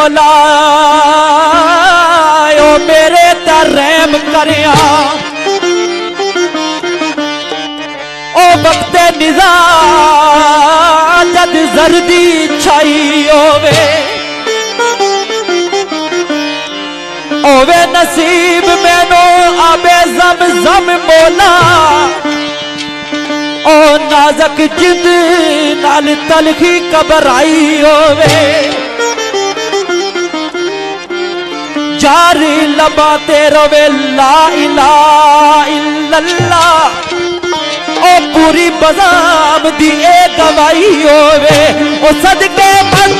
मौला ओ मेरे ता रहम करिया। ओ वक्त निज़ा जद जर्दी छाई होवे, ओवे नसीब मैनो आबे ज़म मौला। ओ नाज़क जिंद नाल तलखी घबराई होवे, जारी लबा ते रोवे ला इलाहा इल्लल्लाह। ओ पूरी बज़ाम दी ए गवाही होवे, ओ सदके मन